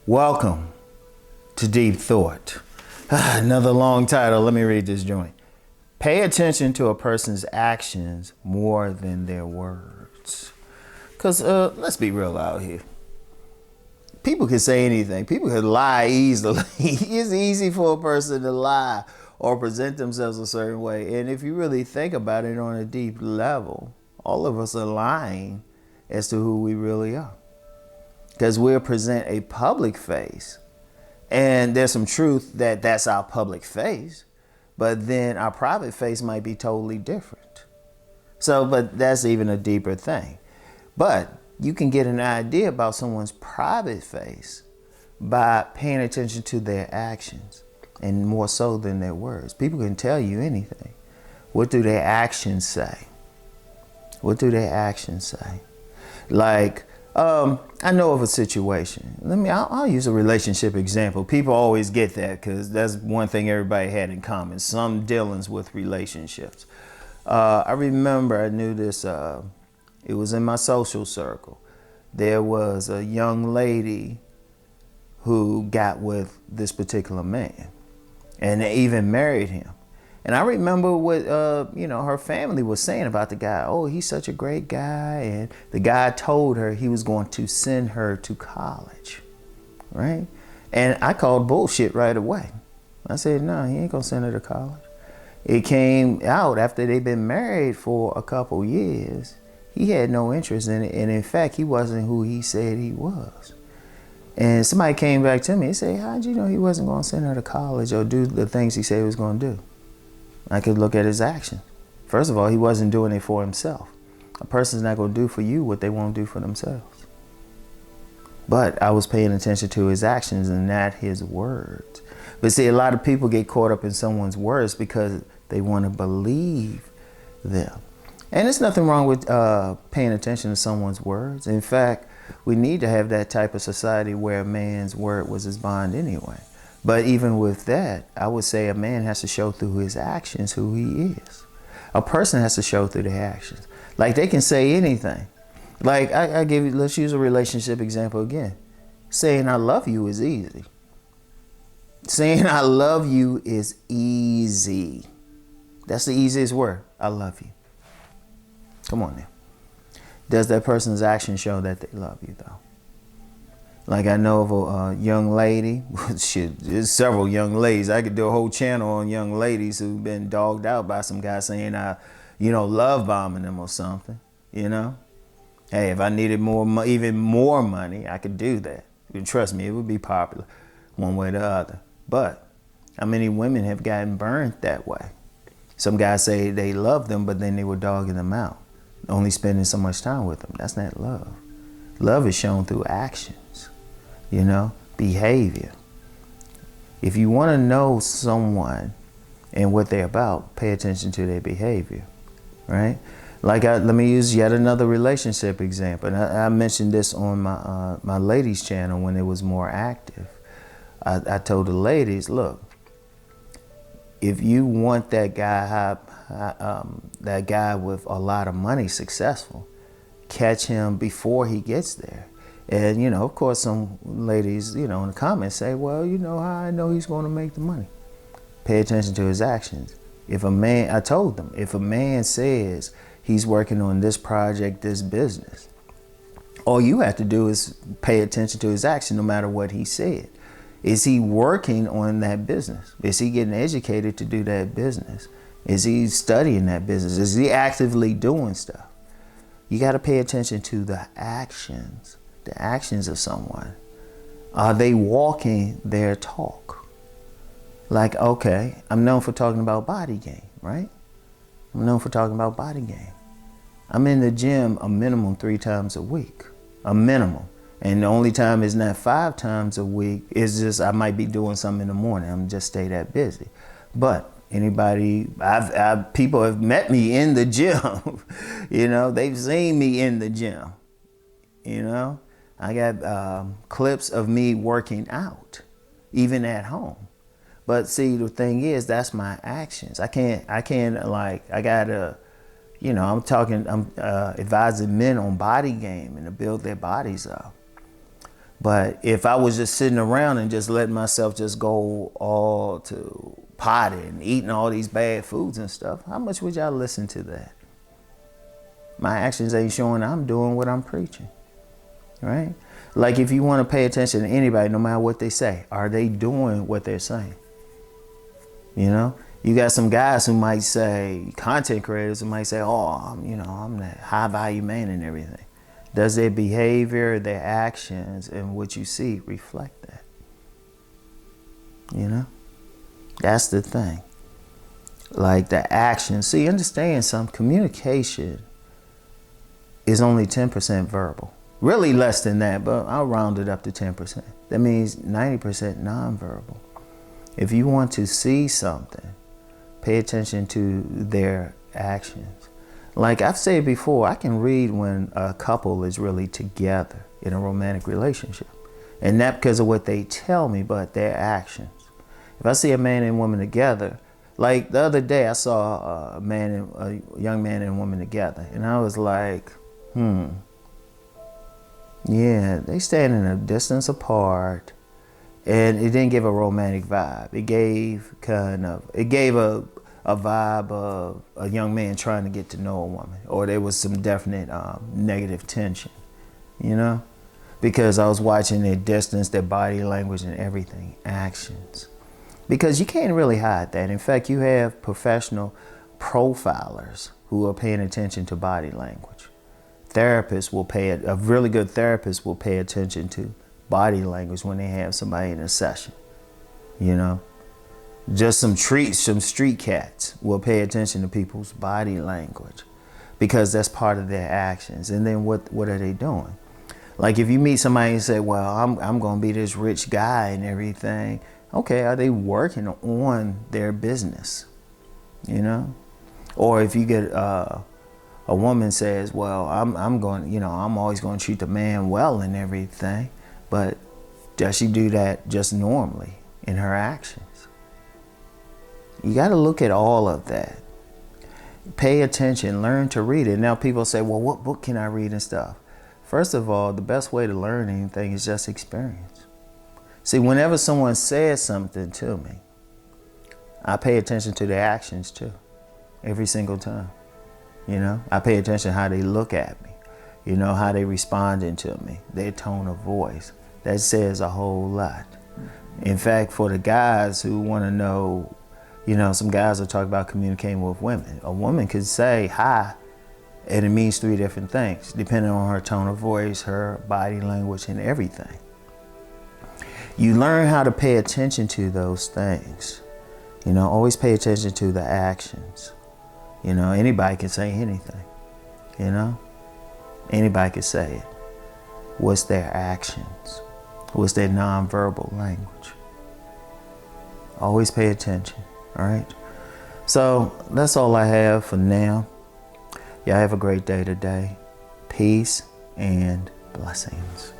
Welcome to Deep Thought. Another long title. Let me read this joint. Pay attention to a person's actions more than their words. Because let's be real out here. People can say anything. People can lie easily. It's easy for a person to lie or present themselves a certain way. And if you really think about it on a deep level, all of us are lying as to who we really are. Because we'll present a public face, and there's some truth that that's our public face, but then our private face might be totally different. So, but that's even a deeper thing. But you can get an idea about someone's private face by paying attention to their actions, and more so than their words. People can tell you anything. What do their actions say? What do their actions say? Like, I know of a situation. I'll use a relationship example. People always get that because that's one thing everybody had in common. Some dealings with relationships. I remember I knew this, it was in my social circle. There was a young lady who got with this particular man, and they even married him. And I remember what her family was saying about the guy. Oh, he's such a great guy. And the guy told her he was going to send her to college, right? And I called bullshit right away. I said, no, he ain't gonna send her to college. It came out after they'd been married for a couple years. He had no interest in it. And in fact, he wasn't who he said he was. And somebody came back to me and said, how'd you know he wasn't gonna send her to college or do the things he said he was gonna do? I could look at his actions. First of all, he wasn't doing it for himself. A person's not going to do for you what they won't do for themselves. But I was paying attention to his actions and not his words. But see, a lot of people get caught up in someone's words because they want to believe them. And there's nothing wrong with paying attention to someone's words. In fact, we need to have that type of society where a man's word was his bond anyway. But even with that, I would say a man has to show through his actions who he is. A person has to show through their actions. Like, they can say anything. Like, let's use a relationship example again. Saying I love you is easy. Saying I love you is easy. That's the easiest word. I love you. Come on now. Does that person's action show that they love you though? Like, I know of a young lady, shit, there's several young ladies. I could do a whole channel on young ladies who've been dogged out by some guy saying love bombing them or something, Hey, if I needed even more money, I could do that. You trust me, it would be popular one way or the other. But how many women have gotten burned that way? Some guys say they love them, but then they were dogging them out, only spending so much time with them. That's not love. Love is shown through actions. Behavior. If you want to know someone and what they're about, pay attention to their behavior, right? Like, let me use yet another relationship example. And I mentioned this on my ladies channel when it was more active. I told the ladies, look, if you want that guy with a lot of money successful, catch him before he gets there. And, of course, some ladies, in the comments say, well, how I know he's going to make the money? Pay attention to his actions. I told them, if a man says he's working on this project, this business, all you have to do is pay attention to his action no matter what he said. Is he working on that business? Is he getting educated to do that business? Is he studying that business? Is he actively doing stuff? You got to pay attention to the actions. The actions of someone. Are they walking their talk? Like, okay, I'm known for talking about body game, right? I'm known for talking about body game. I'm in the gym a minimum 3 times a week, a minimum. And the only time is not 5 times a week. It's just I might be doing something in the morning. I'm just stay that busy. But anybody, people have met me in the gym. They've seen me in the gym. I got clips of me working out, even at home. But see, the thing is, that's my actions. I can't I gotta, I'm advising men on body game and to build their bodies up. But if I was just sitting around and just letting myself just go all to potty and eating all these bad foods and stuff, how much would y'all listen to that? My actions ain't showing I'm doing what I'm preaching, right? Like if you want to pay attention to anybody, no matter what they say, are they doing what they're saying? You know, you got some guys who might say, content creators who might say, oh, I'm that high value man and everything. Does their behavior, their actions, and what you see reflect that? You know, that's the thing. Like the action. See, understand some communication is only 10% verbal. Really less than that, but I'll round it up to 10%. That means 90% nonverbal. If you want to see something, pay attention to their actions. Like I've said before, I can read when a couple is really together in a romantic relationship. And not because of what they tell me, but their actions. If I see a man and woman together, like the other day I saw a young man and woman together, and I was like, yeah, they standing a distance apart, and it didn't give a romantic vibe. It gave a vibe of a young man trying to get to know a woman, or there was some definite negative tension, you know, because I was watching their distance, their body language, and everything, actions, because you can't really hide that. In fact, you have professional profilers who are paying attention to body language. Therapists will a really good therapist will pay attention to body language when they have somebody in a session, you know. Just some street cats will pay attention to people's body language because that's part of their actions. And then what are they doing? Like if you meet somebody and say, well, I'm going to be this rich guy and everything. Okay, are they working on their business? You know? Or if you get a woman says, well, I'm always going to treat the man well and everything. But does she do that just normally in her actions? You got to look at all of that. Pay attention, learn to read it. Now people say, well, what book can I read and stuff? First of all, the best way to learn anything is just experience. See, whenever someone says something to me, I pay attention to their actions too, every single time. You know, I pay attention how they look at me, you know, how they responding to me, their tone of voice. That says a whole lot. In fact, for the guys who want to know, you know, some guys will talk about communicating with women. A woman could say hi, and it means 3 different things, depending on her tone of voice, her body language, and everything. You learn how to pay attention to those things. You know, always pay attention to the actions. You know, anybody can say anything. You know, anybody can say it. What's their actions? What's their nonverbal language? Always pay attention. All right. So that's all I have for now. Y'all have a great day today. Peace and blessings.